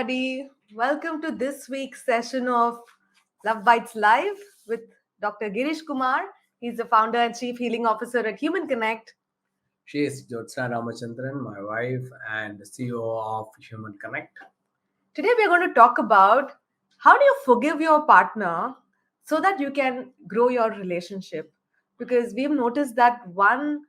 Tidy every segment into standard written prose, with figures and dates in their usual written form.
everybody. Welcome to this week's session of Love Bites Live with Dr. Girish Kumar. He's the founder and chief healing officer at Human Connect. She is Jyotsna Ramachandran, my wife and CEO of Human Connect. Today, we're going to talk about how do you forgive your partner so that you can grow your relationship. Because we've noticed that one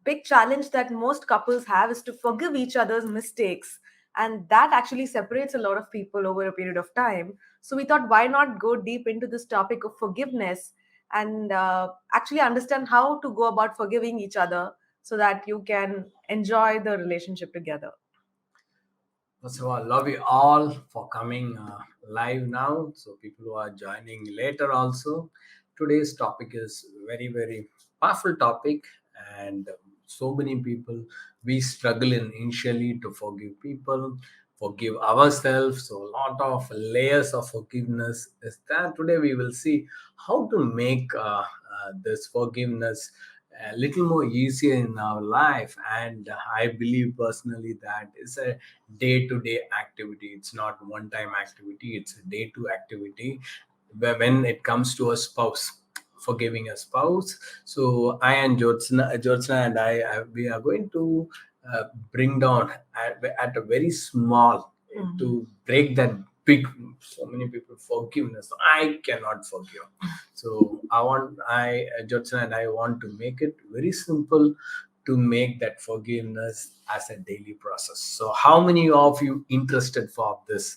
big challenge that most couples have is to forgive each other's mistakes. And that actually separates a lot of people over a period of time. So we thought, why not go deep into this topic of forgiveness and actually understand how to go about forgiving each other so that you can enjoy the relationship together. First of all, love you all for coming live now. So people who are joining later also. Today's topic is very, very powerful topic, and so many people we struggle in initially to forgive people, forgive ourselves. So a lot of layers of forgiveness is there. Today we will see how to make this forgiveness a little more easier in our life, and I believe personally that is a day-to-day activity. It's not one-time activity, it's a day-to activity when it comes to a spouse, forgiving a spouse. So I and Jyotsna and we are going to bring down at a very small to break that big. So many people forgiveness, I cannot forgive. So I Jyotsna and I want to make it very simple to make that forgiveness as a daily process. So how many of you interested for this?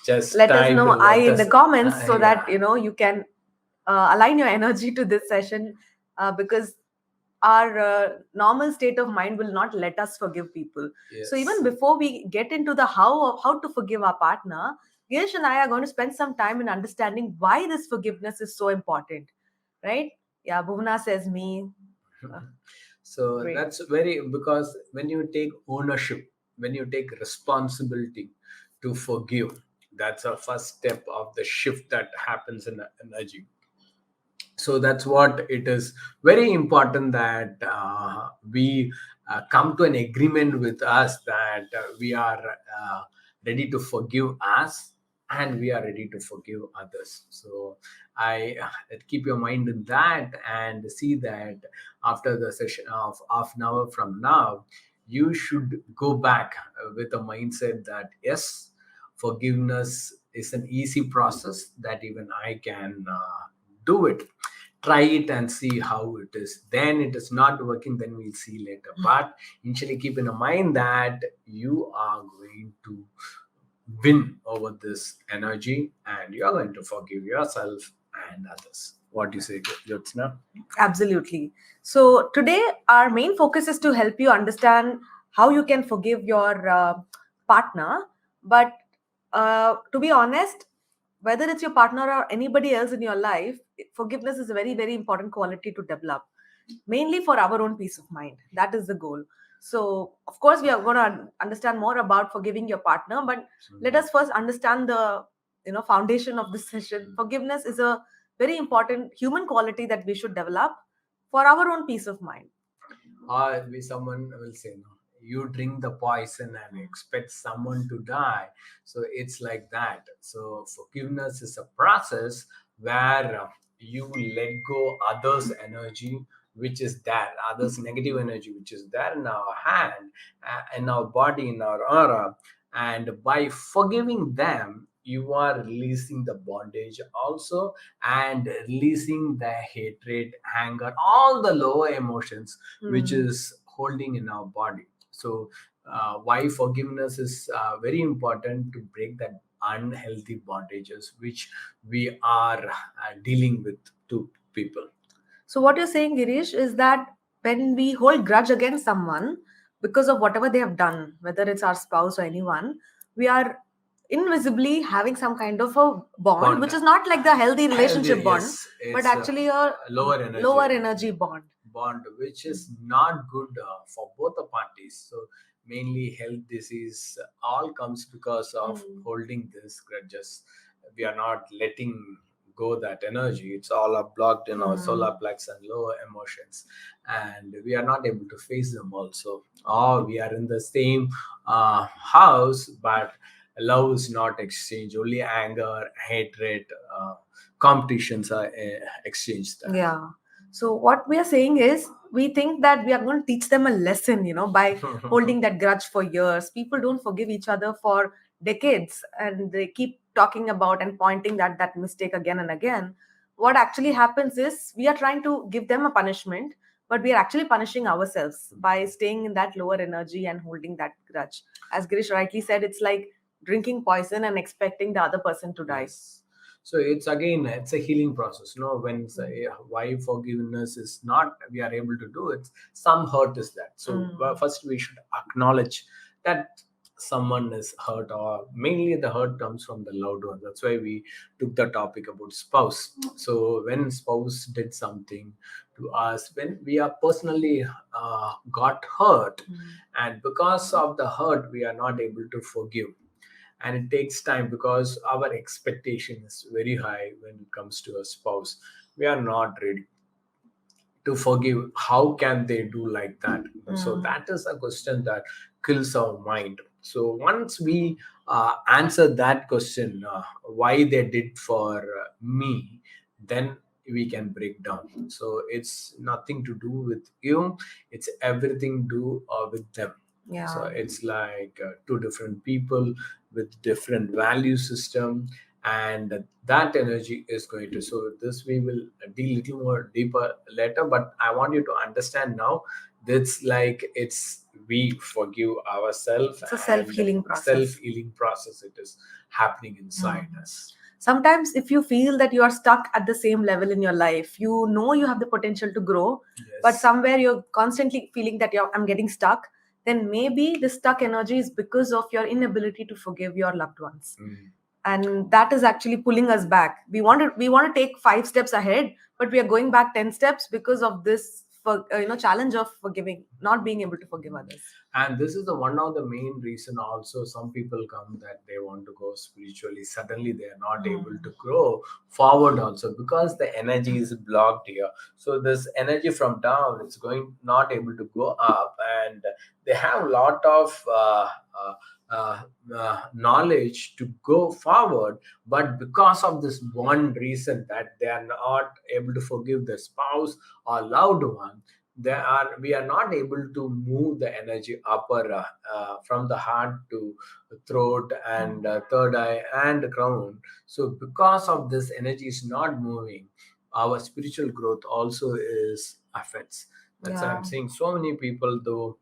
Just Let us type know let I in us the comments so that yeah. you can align your energy to this session because our normal state of mind will not let us forgive people. So Yes. even before we get into the how to forgive our partner, Girish and I are going to spend some time in understanding why this forgiveness is so important, right? Yeah, Bhuvna says me. Uh, So Great. that's very, because when you take ownership, when you take responsibility to forgive, that's a first step of the shift that happens in energy. So that's what it is very important that we come to an agreement with us that we are ready to forgive us, and we are ready to forgive others. So I keep your mind in that and see that after the session of half an hour from now, you should go back with a mindset that yes, forgiveness is an easy process that even I can do it. Try it and see how it is. Then it is not working, then we'll see later. But initially keep in mind that you are going to win over this energy, and you are going to forgive yourself and others. What do you say, Jyotsna? Absolutely. So, today our main focus is to help you understand how you can forgive your partner. But to be honest, whether it's your partner or anybody else in your life, forgiveness is a very, very important quality to develop, mainly for our own peace of mind. That is the goal. So, of course, we are going to understand more about forgiving your partner, but let us first understand the foundation of this session. Forgiveness is a very important human quality that we should develop for our own peace of mind. Or someone will say, no, you drink the poison and expect someone to die. So it's like that. So forgiveness is a process where you let go others energy which is there, others negative energy which is there in our hand, in our body, in our aura, and by forgiving them you are releasing the bondage also, and releasing the hatred, anger, all the lower emotions which is holding in our body. So why forgiveness is very important to break that unhealthy bondages which we are dealing with to people. So, what you're saying, Girish, is that when we hold grudge against someone because of whatever they have done, whether it's our spouse or anyone, we are invisibly having some kind of a bond, Bond. which is not like the healthy relationship bond, Yes, but it's actually a lower energy lower energy bond. bond which is not good for both the parties. So mainly health disease all comes because of holding this grudges. We are not letting go that energy. It's all are blocked in our solar plex and lower emotions, and we are not able to face them also. Or we are in the same house, but Love is not exchange. Only anger, hatred, competitions are exchanged there. Yeah. So what we are saying is we think that we are going to teach them a lesson, by holding that grudge for years. People don't forgive each other for decades and they keep talking about and pointing that mistake again and again. What actually happens is we are trying to give them a punishment, but we are actually punishing ourselves by staying in that lower energy and holding that grudge. As Girish rightly said, it's like drinking poison and expecting the other person to die. Yes. So it's a healing process. When why forgiveness is not we are able to do it, some hurt is that. So first we should acknowledge that someone is hurt, or mainly the hurt comes from the loved one. That's why we took the topic about spouse. So when spouse did something to us, when we are personally got hurt, and because of the hurt we are not able to forgive, and it takes time because our expectation is very high when it comes to a spouse. We are not ready to forgive. How can they do like that? So that is a question that kills our mind. So once we answer that question, why they did for me, then we can break down. So it's nothing to do with you, it's everything do with them. So Yeah. it's like two different people with different value system, and that energy is going to, so this we will deal little more deeper later, but I want you to understand now, that's like it's we forgive ourselves, It's a and self-healing process. self-healing process it is happening inside us. Sometimes if you feel that you are stuck at the same level in your life, you know you have the potential to grow, but Yes. somewhere you're constantly feeling that I'm getting stuck, then maybe the stuck energy is because of your inability to forgive your loved ones. And that is actually pulling us back. We want to take 5 steps ahead, but we are going back 10 steps because of this challenge of forgiving, not being able to forgive others. And this is the one of the main reason also some people come that they want to go spiritually, suddenly they are not able to grow forward also because the energy is blocked here. So this energy from down, it's going not able to go up, and they have a lot of uh, knowledge to go forward, but because of this one reason that they are not able to forgive the spouse or loved one, we are not able to move the energy upper from the heart to throat and third eye and crown. So because of this energy is not moving, our spiritual growth also is affects. That's why I'm saying so many people, though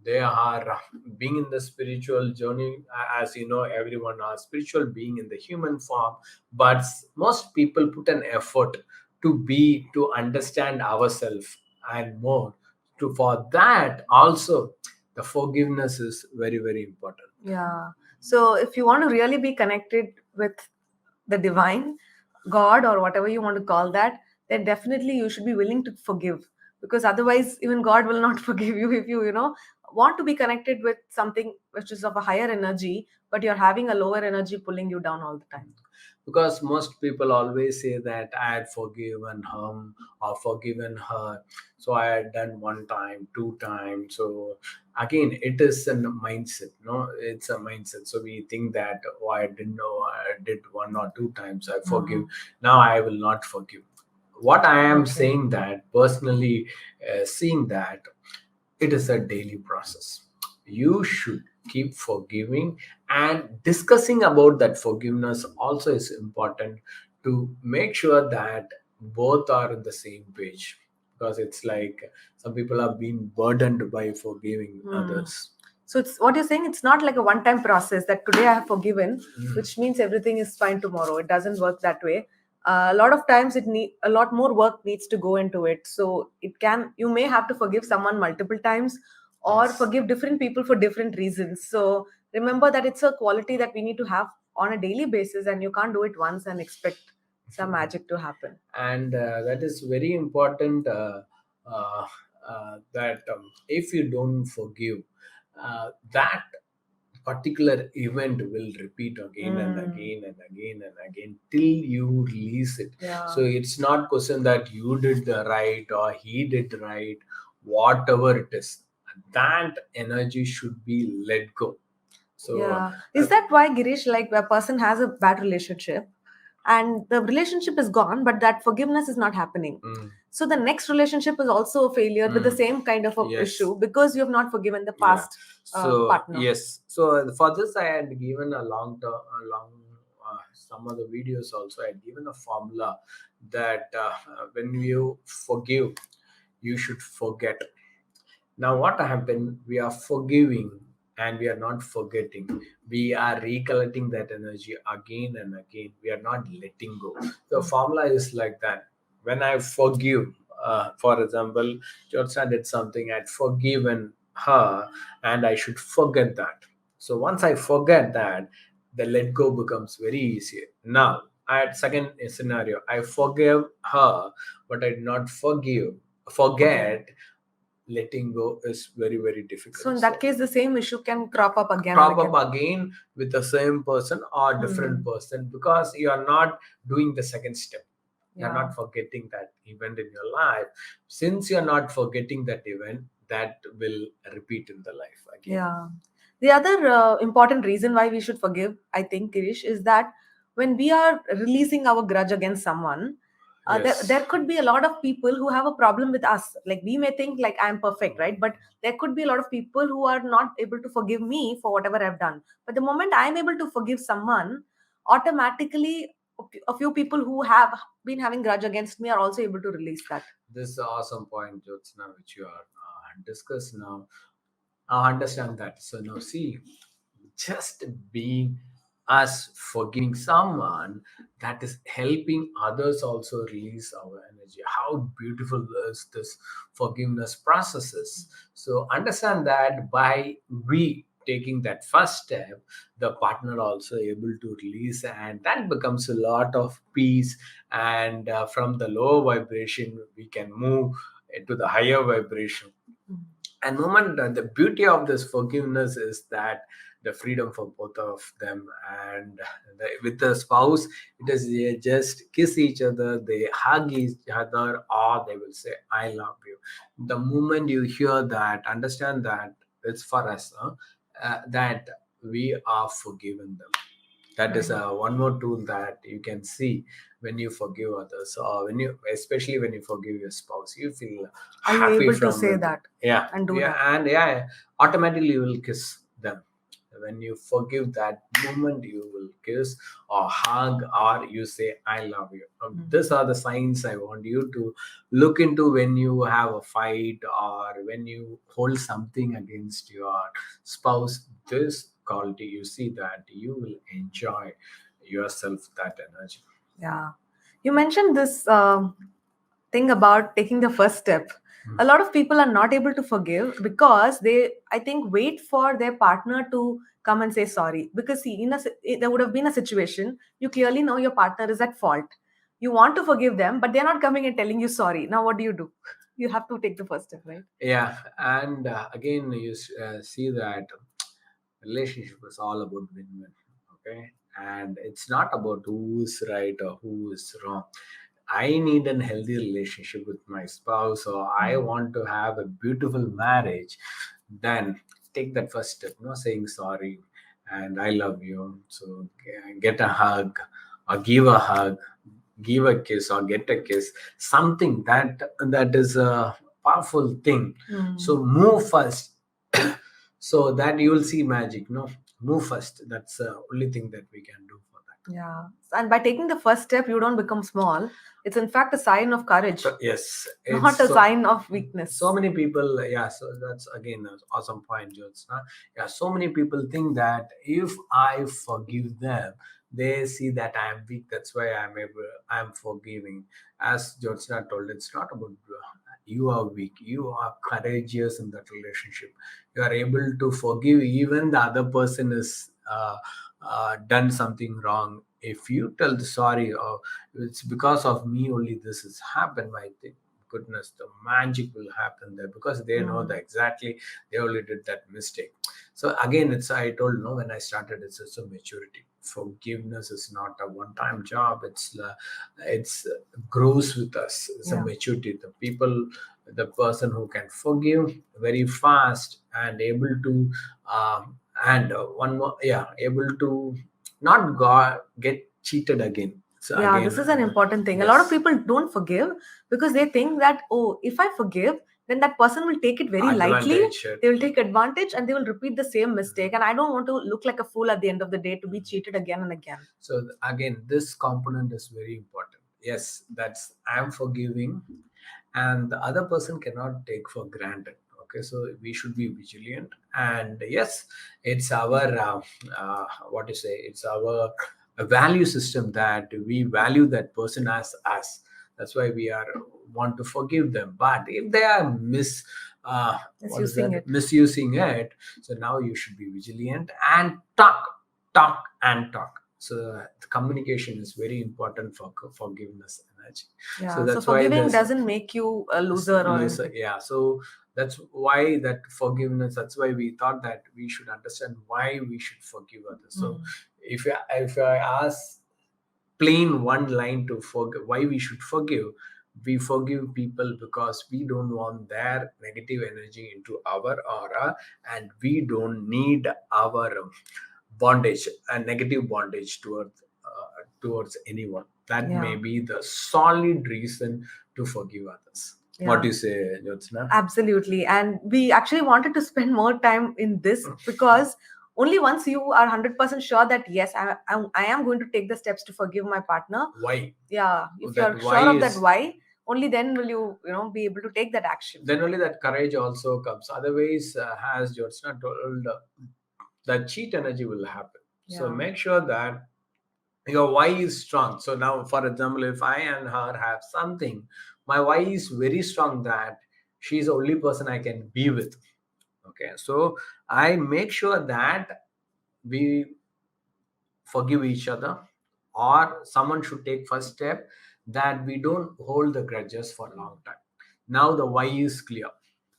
they are being in the spiritual journey, as you know, everyone are spiritual being in the human form, but most people put an effort to understand ourselves and more. To for that also, the forgiveness is very very important. Yeah. So if you want to really be connected with the divine, God, or whatever you want to call that, then definitely you should be willing to forgive. Because otherwise, even God will not forgive you if you want to be connected with something which is of a higher energy, but you're having a lower energy pulling you down all the time. Because most people always say that I had forgiven him or forgiven her, so I had done one time, two times. So again, it is a mindset. No, it's a mindset. So we think that, oh, I didn't know, I did one or two times, I forgive, now I will not forgive. What I am saying that personally, seeing that it is a daily process. You should keep forgiving, and discussing about that forgiveness also is important to make sure that both are on the same page, because it's like some people have been burdened by forgiving others. So it's what you're saying. It's not like a one-time process that today I have forgiven, which means everything is fine tomorrow. It doesn't work that way. A lot of times, a lot more work needs to go into it. So you may have to forgive someone multiple times, or Yes. forgive different people for different reasons. So remember that it's a quality that we need to have on a daily basis, and you can't do it once and expect some magic to happen. And that is very important, uh, that if you don't forgive, that particular event will repeat again and again and again and again till you release it. Yeah. So it's not question that you did the right or he did right, whatever it is, that energy should be let go. So Yeah. Is that why, Girish, like a person has a bad relationship and the relationship is gone, but that forgiveness is not happening? mm, So the next relationship is also a failure with the mm, same kind of a yes, issue because you have not forgiven the yeah. past So partner. yes, so for this I had given a long term, a long some other videos also. I had given a formula that when you forgive, you should forget. Now, what happened? We are forgiving and we are not forgetting. We are recollecting that energy again and again. We are not letting go. The formula is like that. When I forgive, for example, Jyotsna did something, I'd forgiven her and I should forget that. So once I forget that, the let go becomes very easy. Now, I had second scenario. I forgive her, but I did not Okay. forget. Letting go is very very So difficult. in So that case, the same issue can crop up again and crop up again. again with the same person or different Hmm. person because you are not doing the second step. You are Yeah. not forgetting that event in your life. Since you are not forgetting that event, that will repeat in the life again. Yeah. The other important reason why we should forgive, I think, Girish, is that when we are releasing our grudge against someone, there Yes. could be a lot of people who have a problem with us. Like we may think like I'm perfect, right? But there could be a lot of people who are not able to forgive me for whatever I've done. But the moment I'm able to forgive someone, automatically a few people who have been having grudge against me are also able to release that. This is an awesome point, Jyotsna, which you are discuss now. I understand that. So now see, just being us forgiving someone, that is helping others also release our energy. How beautiful is this forgiveness processes. So understand that by we taking that first step, the partner also able to release, and that becomes a lot of peace. And from the low vibration we can move to the higher vibration. And moment, the beauty of this forgiveness is that the freedom for both of them. And with the spouse, it is they just kiss each other, they hug each other, or they will say I love you. The moment you hear that, understand that it's for us, that we are forgiven them. That is one more tool that you can see when you forgive others, or when you, especially when you forgive your spouse, you feel Are you happy able to from say within. that Yeah, and do yeah, that? and yeah, automatically you will kiss them. When you forgive, that moment you will kiss or hug or you say I love you. These are the signs I want you to look into when you have a fight or when you hold something against your spouse. This quality, you see that you will enjoy yourself that energy. Yeah. You mentioned this thing about taking the first step. A lot of people are not able to forgive because they, I think, wait for their partner to come and say sorry. Because see, there would have been a situation, you clearly know your partner is at fault. You want to forgive them, but they're not coming and telling you sorry. Now, what do? You have to take the first step, right? Yeah, and again you see that relationship is all about win-win. Okay, and it's not about who is right or who is wrong. I need a healthy relationship with my spouse, or I want to have a beautiful marriage. Then take that first step, saying sorry and I love you. So get a hug or give a hug, give a kiss or get a kiss. Something that is a powerful thing. So move first, so that you will see magic. No, move first. That's the only thing that we can do for that. Yeah. And by taking the first step, you don't become small. It's in fact a sign of courage, So, yes, not it's a so sign of so weakness. many people. Yeah, so that's again an awesome point, Jyotsna. Yeah, so many people think that if I forgive them, they see that I am weak. That's why I'm forgiving. As Jyotsna told, it's not about you are weak. You are courageous in that relationship. You are able to forgive even the other person is done something wrong. If you tell the sorry, or it's because of me only this has happened, my thing, goodness, the magic will happen there because they know that exactly they only did that mistake. So again, it's I told no when I started, it's a maturity. Forgiveness is not a one-time job. It's grows with us. It's a Yeah. maturity. The person who can forgive very fast and able to And one more, yeah, able to not get cheated again. So Yeah, again, this is an important thing. A lot of yes, people don't forgive because they think that, oh, if I forgive, then that person will take it very lightly. advantage. They will take advantage and they will repeat the same mistake. And I don't want to look like a fool at the end of the day to be cheated again and again. So again, this component is very important. Yes, that's I'm forgiving, and the other person cannot take for granted. Okay, so we should be vigilant. And yes, it's our what to say, it's our value system that we value that person as us. That's why we are want to forgive them. But if they are what is Misusing that, it. misusing it, so now you should be vigilant and talk. So the communication is very important for forgiveness energy. So Yeah. So that's why forgiving this doesn't make you a loser or anything. yeah. So that's why that forgiveness. That's why we thought that we should understand why we should forgive others. So if I ask plain one line to forgive, why we should forgive, we forgive people because we don't want their negative energy into our aura, and we don't need our bondage and negative bondage towards anyone. That may Yeah. be the solid reason to forgive others. What do Yeah. you say, Jyotsna? Absolutely. And we actually wanted to spend more time in this because only once you are 100% sure that, yes, I am going to take the steps to forgive my partner. Why? Yeah. If That you're why sure of that is, why, only then will be able to take that action. then only that courage also comes. Otherwise, as Jyotsna told, that cheat energy will happen. So Yeah. make sure that your why is strong. So now, for example, if I and her have something, my why is very strong that she's the only person I can be with. Okay, so I make sure that we forgive each other, or someone should take first step, that we don't hold the grudges for a long time. Now the why is clear.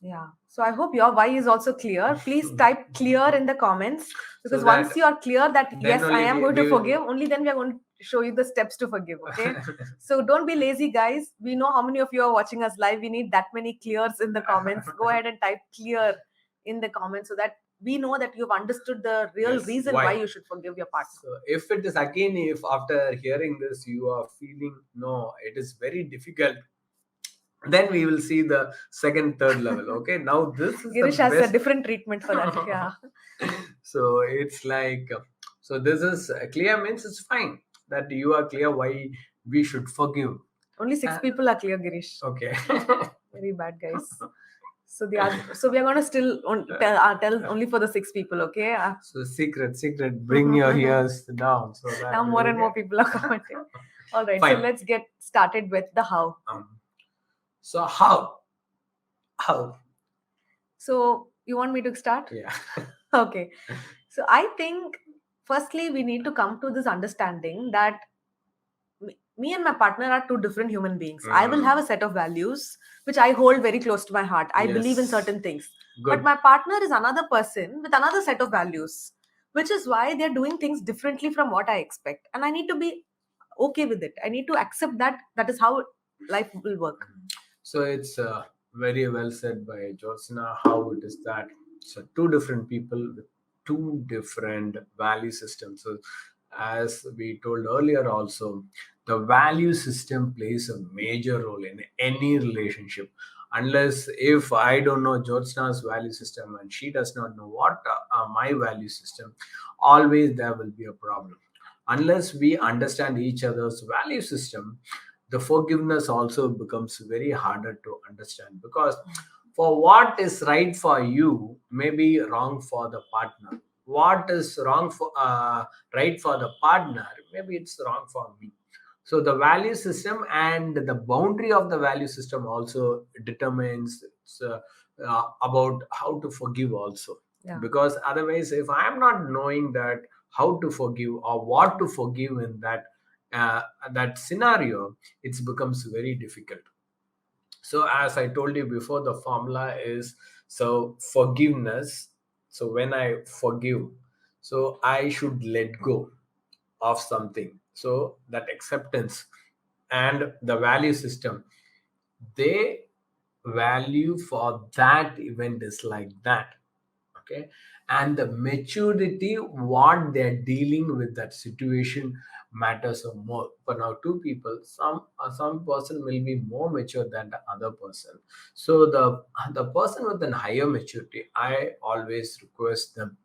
Yeah. So I hope your why is also clear. Please type clear in the comments So because once that you are clear that, then yes, I only am going to we will forgive, only then we are going to show you the steps to forgive. Okay. So don't be lazy, guys. We know how many of you are watching us live. We need that many clears in the comments. Go ahead and type clear in the comments so that we know that you've understood the real yes, reason why why. you should forgive your partner. So if it is again, if after hearing this you are feeling no, it is very difficult, then we will see the second, third level. Okay, now this is the Girish has a best. different treatment for that. Yeah. So it's like, so this is clear means it's fine that you are clear why we should forgive. Only six people are clear, Girish. Okay. Very bad, guys. So so we are gonna still tell only for the six people, okay? So secret, bring your ears down so that Now we more will and more get. people are commenting. All right, so Fine. let's get started with the how. So how? So you want me to start? Yeah. Okay. So I think firstly we need to come to this understanding that me and my partner are two different human beings. I will have a set of values which I hold very close to my heart. I believe in Yes. certain things. Good. But my partner is another person with another set of values, which is why they're doing things differently from what I expect. And I need to be okay with it. I need to accept that that is how life will work. So it's very well said by Jyotsna how it is that so two different people with two different value systems. So as we told earlier also, the value system plays a major role in any relationship. Unless if I don't know Jyotsna's value system and she does not know what my value system, always there will be a problem. Unless we understand each other's value system, the forgiveness also becomes very harder to understand, because for what is right for you may be wrong for the partner. What is wrong for right for the partner, maybe it's wrong for me. So the value system and the boundary of the value system also determines about how to forgive also. Yeah. Because otherwise, if I am not knowing that how to forgive or what to forgive in uh, that scenario, it becomes very difficult. So as I told you before, the formula is, so forgiveness. So when I forgive, so I should let go of something. So that acceptance and the value system, they value for that event is like that. Okay, and the maturity what they're dealing with that situation matters more. For now, two people, some person will be more mature than the other person. So the person with an higher maturity, I always request them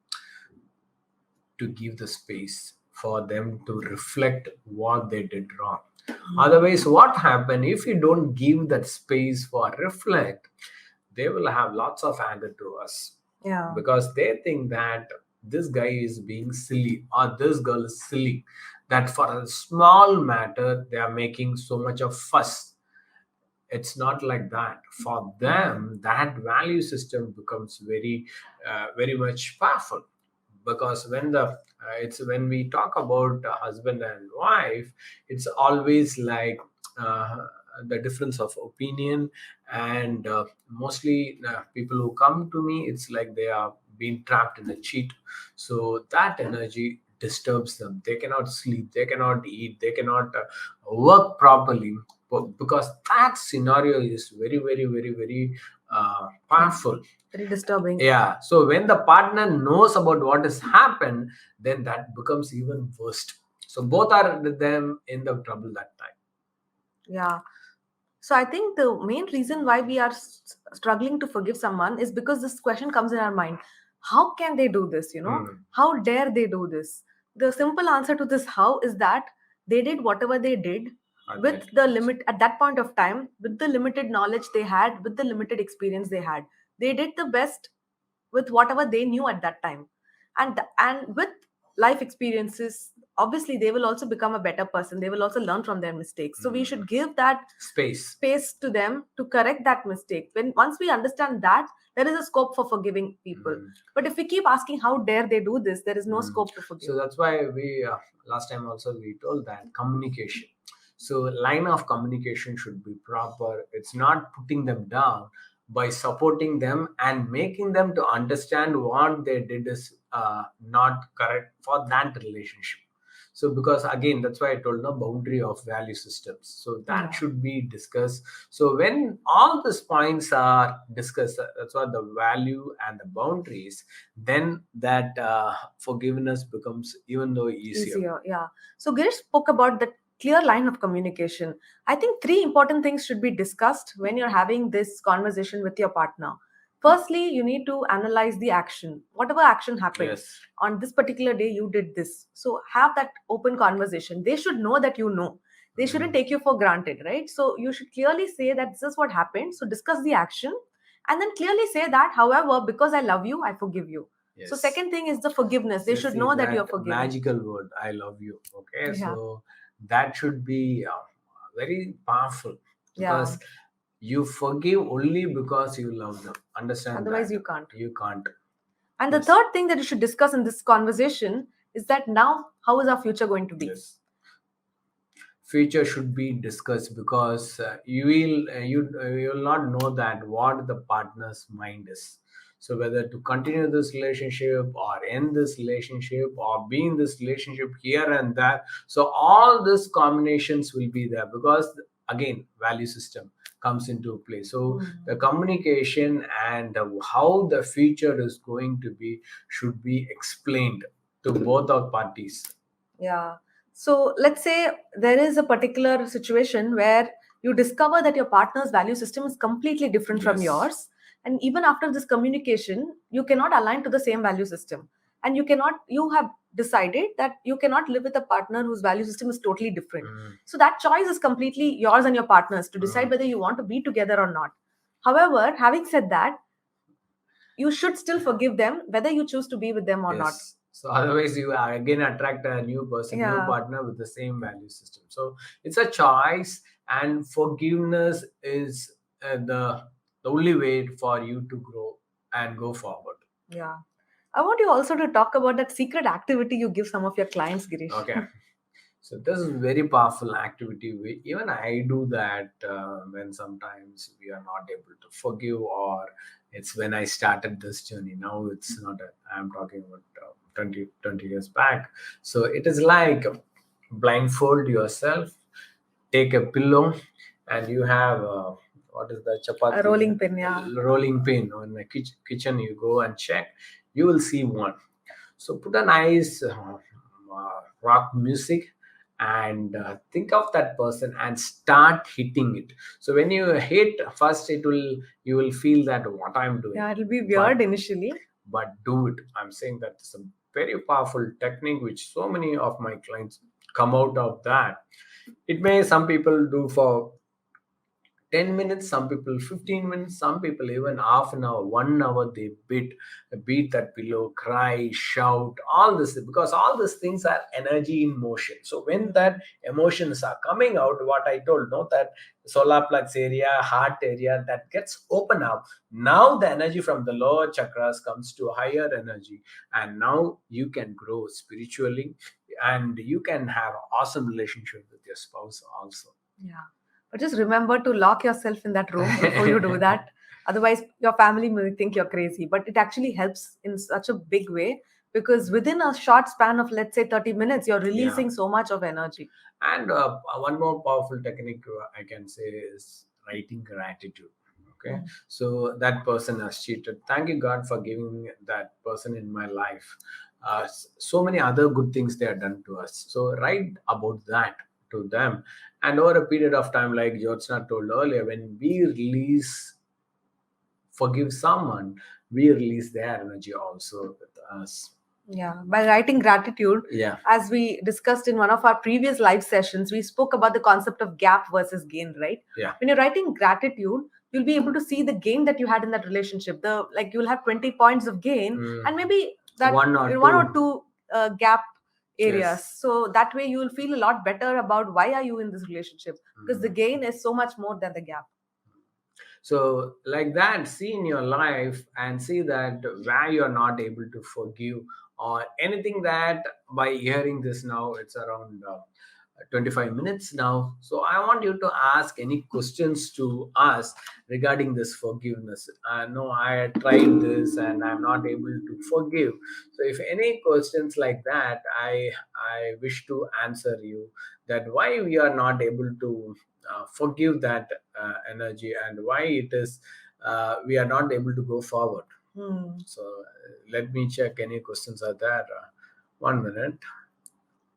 to give the space for them to reflect what they did wrong. Otherwise, what happen if you don't give that space for reflect? They will have lots of anger to us Yeah. because they think that this guy is being silly or this girl is silly. That for a small matter they are making so much of fuss. It's not like that. For them, that value system becomes very much powerful, because it's when we talk about husband and wife, it's always like uh, the difference of opinion. And mostly people who come to me, it's like they are being trapped in a cheat. So that energy disturbs them. They cannot sleep, they cannot eat, they cannot work properly, because that scenario is very powerful. Very disturbing. Yeah, so when the partner knows about what has happened, then that becomes even worst. So both are with them in the trouble that time. Yeah. So I think the main reason why we are struggling to forgive someone is because this question comes in our mind. How can they do this? How dare they do this? The simple answer to this how is that they did whatever they did with Exactly. the limit at that point of time, with the limited knowledge they had, with the limited experience they had. They did the best with whatever they knew at that time. And with life experiences, obviously they will also become a better person. They will also learn from their mistakes. So we should give that space to them to correct that mistake. When once we understand that, there is a scope for forgiving people. But if we keep asking how dare they do this, there is no scope to forgive. So that's why we last time also we told that communication. So line of communication should be proper. It's not putting them down, by supporting them and making them to understand what they did is not correct for that relationship. So because again, that's why I told no boundary of value systems. So that Yeah. should be discussed. So when all these points are discussed, that's what the value and the boundaries, then that forgiveness becomes even though easier. Yeah. So Girish spoke about the clear line of communication. I think three important things should be discussed when you're having this conversation with your partner. Firstly, you need to analyze the action. Whatever action happened Yes. on this particular day, you did this. So have that open conversation. They should know that you know. They shouldn't take you for granted, right? So you should clearly say that this is what happened. So discuss the action and then clearly say that, however, because I love you, I forgive you. So Yes. second thing is the forgiveness. They should See, know that you're forgiven. magical word, I love you. Okay, Yeah. so that should be very powerful, Yeah. because you forgive only because you love them. Understand Otherwise, that you can't. you can't. And the Yes. third thing that you should discuss in this conversation is that now, how is our future going to be? Yes. Future should be discussed, because you will not know that what the partner's mind is. So whether to continue this relationship or end this relationship or be in this relationship here and there, so all these combinations will be there, because again value system comes into play. So the communication and how the future is going to be should be explained to both our parties. Yeah. So let's say there is a particular situation where you discover that your partner's value system is completely different from Yes. yours. And even after this communication, you cannot align to the same value system. And you have decided that you cannot live with a partner whose value system is totally different. So that choice is completely yours and your partner's to decide whether you want to be together or not. However, having said that, you should still forgive them whether you choose to be with them or not. Yes. So otherwise, you again attract a new person, new Yeah. partner with the same value system. So it's a choice, and forgiveness is the only way for you to grow and go forward. Yeah. I want you also to talk about that secret activity you give some of your clients, Girish. Okay. So this is very powerful activity. Even I do that when sometimes we are not able to forgive, or it's when I started this journey. Now it's not. I'm talking about 20 years back. So it is like blindfold yourself, take a pillow, and you have what is the chapati? A rolling pin, yeah. Rolling pin. On the kitchen, you go and check. you will see one. So put a nice rock music and think of that person and start hitting it. So when you hit first, it will you will feel that what I'm doing, Yeah, it'll be but weird initially. do it. I'm saying that it's a very powerful technique which so many of my clients come out of that. It may some people do for 10 minutes, some people 15 minutes, some people even half an hour, 1 hour, they beat that pillow, cry, shout, all this, because all these things are energy in motion. So when that emotions are coming out, what I told, no, that solar plex area, heart area, that gets open up. Now the energy from the lower chakras comes to higher energy, and now you can grow spiritually, and you can have awesome relationship with your spouse also. Yeah. But just remember to lock yourself in that room before you do that. Otherwise, your family may think you're crazy. But it actually helps in such a big way because within a short span of, let's say, 30 minutes, you're Yeah. releasing so much of energy. And one more powerful technique I can say is writing gratitude. Okay, Mm. so that person has cheated. Thank you, God, for giving that person in my life. So many other good things they have done to us. So write about that to them. And over a period of time, like Jyotsna told earlier, when we release, forgive someone, we release their energy also with us. Yeah, by writing gratitude, Yeah, as we discussed in one of our previous live sessions, we spoke about the concept of gap versus gain, right? yeah. When you're writing gratitude, you'll be able to see the gain that you had in that relationship. The like you'll have 20 points of gain, and maybe that One or one or two. two gap areas. Yes. So that way you will feel a lot better about why are you in this relationship because the gain is so much more than the gap. So, like that, see in your life and see that where you're not able to forgive or anything that by hearing this now, it's around 25 minutes now. So, I want you to ask any questions to us regarding this forgiveness. I know I tried this and I'm not able to forgive. So, if any questions like that, I wish to answer you that why we are not able to forgive that energy and why it is we are not able to go forward. Hmm. So let me check any questions are there. 1 minute.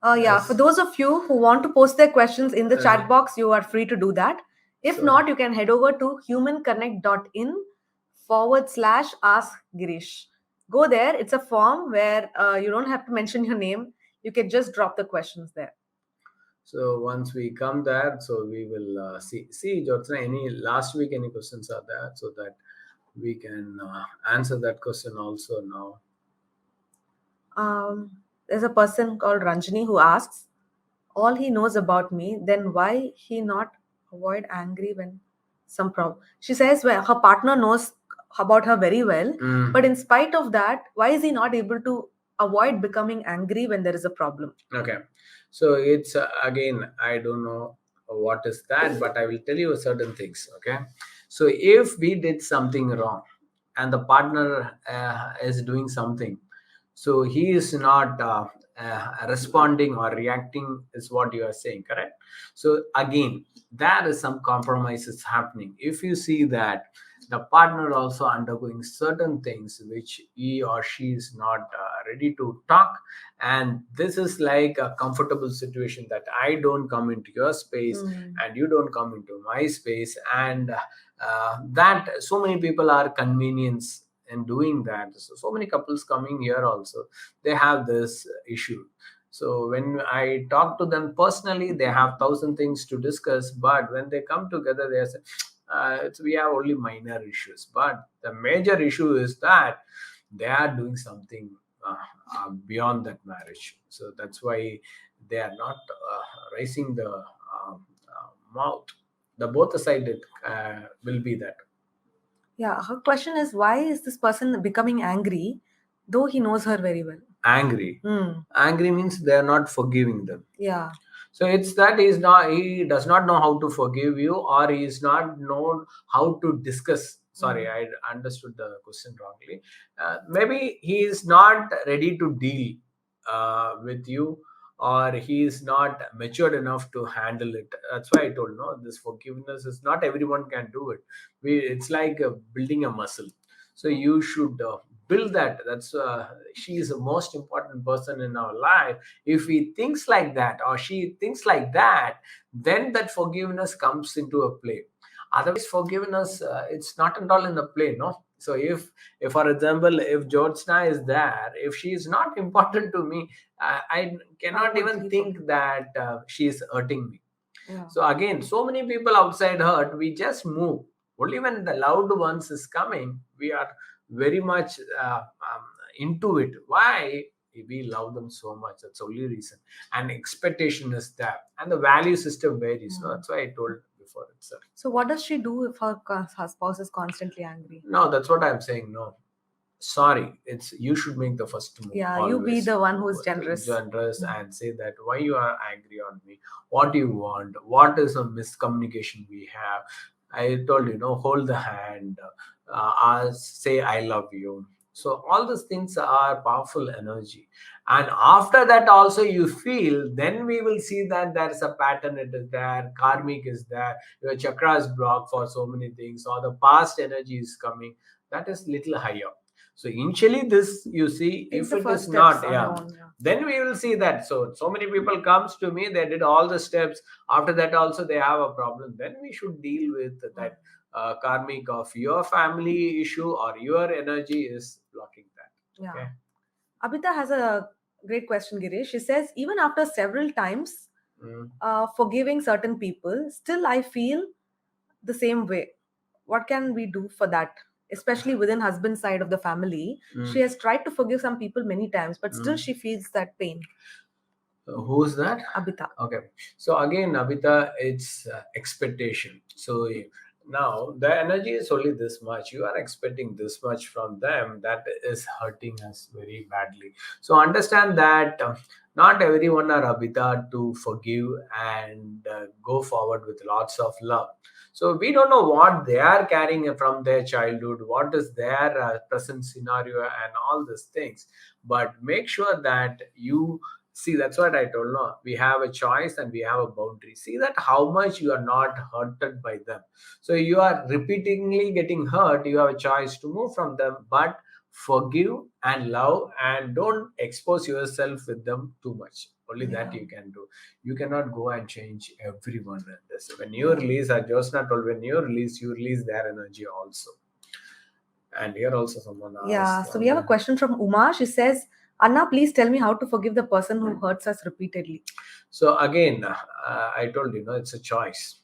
Yeah, for Yes. those of you who want to post their questions in the Uh, chat box, you are free to do that. If so not, you can head over to humanconnect.in/ask Girish. Go there. It's a form where you don't have to mention your name. You can just drop the questions there. so once we come there, so we will see Jyotsna, any last week any questions are there so that we can answer that question also now. There's a person called Ranjini who asks, all he knows about me, then why he not avoid angry when some problem? She says well, her partner knows about her very well, but in spite of that, why is he not able to avoid becoming angry when there is a problem? Okay, so it's again, I don't know what is that, but I will tell you certain things. Okay, so if we did something wrong and the partner is doing something, so he is not responding or reacting, is what you are saying, correct? So again, there is some compromises happening. If you see that the partner also undergoing certain things which he or she is not ready to talk, and this is like a comfortable situation that I don't come into your space and you don't come into my space, and that so many people are convenience in doing that. So many couples coming here also, they have this issue. So when I talk to them personally, they have thousand things to discuss, but when they come together, they say we have only minor issues, but the major issue is that they are doing something beyond that marriage. So that's why they are not raising the mouth. The both side will be that Yeah, her question is why is this person becoming angry though he knows her very well? angry. Angry means they are not forgiving them. Yeah. So it's that he does not know how to forgive you, or he is not know how to discuss. Sorry, I understood the question wrongly. Maybe he is not ready to deal with you, or he is not matured enough to handle it. That's why I told, no, this forgiveness is not everyone can do it. It's like building a muscle. So you should build that. That's she is the most important person in our life. If he thinks like that or she thinks like that, then that forgiveness comes into a play. Otherwise, forgiveness, it's not at all in the play, no. So if for example, if Georgina is there, if she is not important to me, I How cannot would even he think forgive? that she is hurting me. Yeah. So again, so many people outside hurt, we just move. Only when the loved ones is coming, we are very much into it. Why? We love them so much. That's the only reason. And expectation is there, and the value system varies. No, Mm. that's why I told before itself. So what does she do if her spouse is constantly angry? No, that's what I'm saying. No, sorry, it's you should make the first move Yeah, you be always. the one who is generous. Generous Mm. and say that why you are angry on me, what do you want, what is a miscommunication we have. I told you, no, hold the hand, say I love you. So all these things are powerful energy. And after that also you feel, then we will see that there is a pattern, it is there, karmic is there, your chakra is blocked for so many things, or the past energy is coming, that is little higher. So initially this you see, Take if the it first is steps not, on yeah, your own. Yeah. then we will see that. So many people comes to me, they did all the steps, after that also they have a problem, then we should deal with Mm. that karmic of your family issue or your energy is blocking that. Yeah. Okay. Abhita has a great question, Girish. She says, even after several times Mm, forgiving certain people, still I feel the same way. What can we do for that? Especially within husband's side of the family. She mm, has tried to forgive some people many times, but still mm. she feels that pain. Who's that? Abhita. Okay. So again, Abhita, it's expectation. So now the energy is only this much. You are expecting this much from them. That is hurting us very badly. So understand that not everyone are Abhita to forgive and go forward with lots of love. So we don't know what they are carrying from their childhood, what is their present scenario, and all these things. But make sure that you see, that's what I told. No, we have a choice and we have a boundary. See that how much you are not hurted by them. So you are repeatedly getting hurt. You have a choice to move from them, but forgive and love, and don't expose yourself with them too much. Only that Yeah. you can do. You cannot go and change everyone in this. When you Yeah. release, as Josna told, when you release their energy also. And here also someone Yeah. asked So we have a question from Uma. She says, Anna, please tell me how to forgive the person who hurts us repeatedly. So again, I told you, no, it's a choice.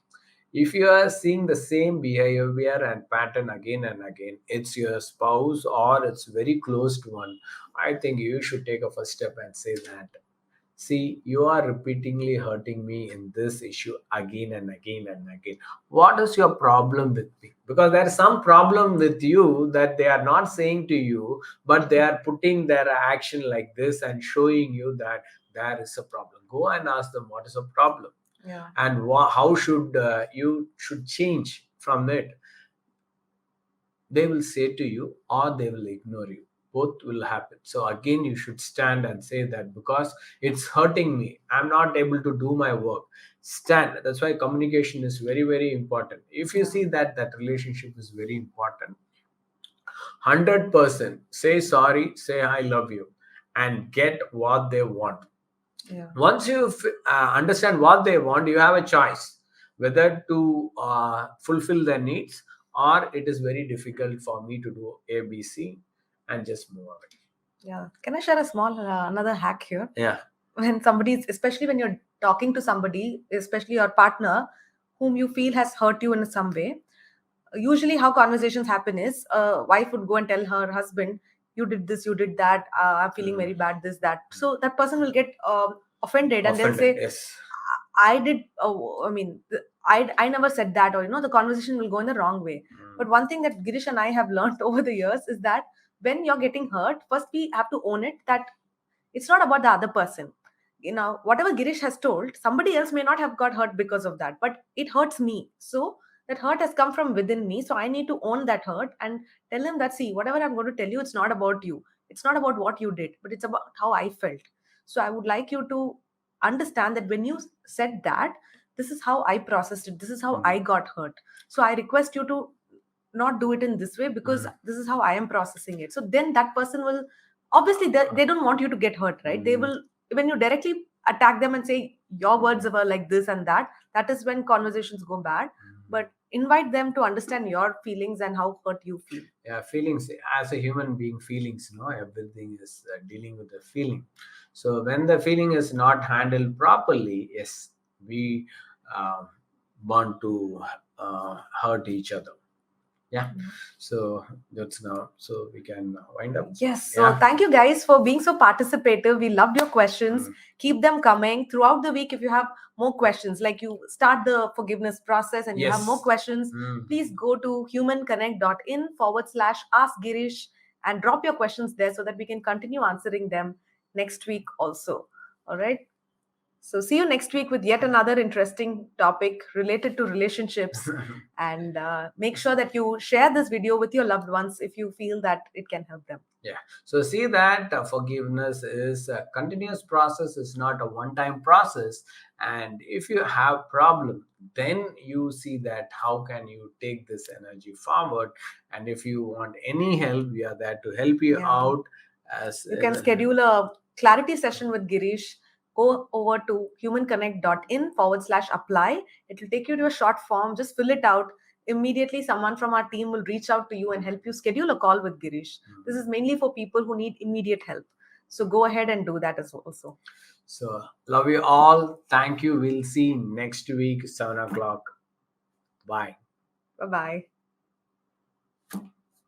If you are seeing the same behavior and pattern again and again, it's your spouse or it's very close to one, I think you should take a first step and say that, see, you are repeatedly hurting me in this issue again and again and again. What is your problem with me? Because there is some problem with you that they are not saying to you, but they are putting their action like this and showing you that there is a problem. Go and ask them what is the problem, Yeah. and how should you should change from it. They will say to you or they will ignore you, both will happen. So again, you should stand and say that because it's hurting me, I'm not able to do my work. Stand. That's why communication is very very important. If you Yeah. see that that relationship is very important, 100% say sorry, say I love you, and get what they want. Yeah. Once you understand what they want, you have a choice whether to fulfill their needs, or it is very difficult for me to do ABC and just move away. Yeah. Can I share a small another hack here? Yeah. When somebody's, especially when you're talking to somebody, especially your partner, whom you feel has hurt you in some way, usually how conversations happen is a wife would go and tell her husband, you did this, you did that, I'm feeling very bad, this, that. So that person will get offended and they'll Offended. say, Yes. I did, I mean, I never said that, or, the conversation will go in the wrong way. But one thing that Girish and I have learned over the years is that when you're getting hurt, first we have to own it that it's not about the other person. Whatever Girish has told, somebody else may not have got hurt because of that, but it hurts me. So that hurt has come from within me. So I need to own that hurt and tell him that, see, whatever I'm going to tell you, it's not about you. It's not about what you did, but it's about how I felt. So I would like you to understand that when you said that, this is how I processed it. This is how I got hurt. So I request you to not do it in this way because Mm. this is how I am processing it. So then that person will, obviously they don't want you to get hurt, right? They Mm. will, when you directly attack them and say your words were like this and that is when conversations go bad. But invite them to understand your feelings and how hurt you feel. Yeah, feelings, as a human being, feelings, everything is dealing with the feeling. So when the feeling is not handled properly, yes, we uh, want to hurt each other. Yeah, so that's now, so we can wind up. Yes. So Yeah. thank you guys for being so participative. We loved your questions. Mm. Keep them coming throughout the week. If you have more questions, like you start the forgiveness process and you have more Yes. questions, Mm. please go to humanconnect.in/ask Girish and drop your questions there so that we can continue answering them next week also. All right. So see you next week with yet another interesting topic related to relationships. And make sure that you share this video with your loved ones if you feel that it can help them. Yeah. So see that forgiveness is a continuous process, is not a one-time process. And if you have problem, then you see that how can you take this energy forward. And if you want any help, we are there to help you Yeah. out. As You can schedule a clarity session with Girish. Go over to humanconnect.in/apply. It will take you to a short form. Just fill it out. Immediately, someone from our team will reach out to you and help you schedule a call with Girish. This is mainly for people who need immediate help. So go ahead and do that as well. Also. So love you all. Thank you. We'll see next week, 7 o'clock. Bye. Bye bye.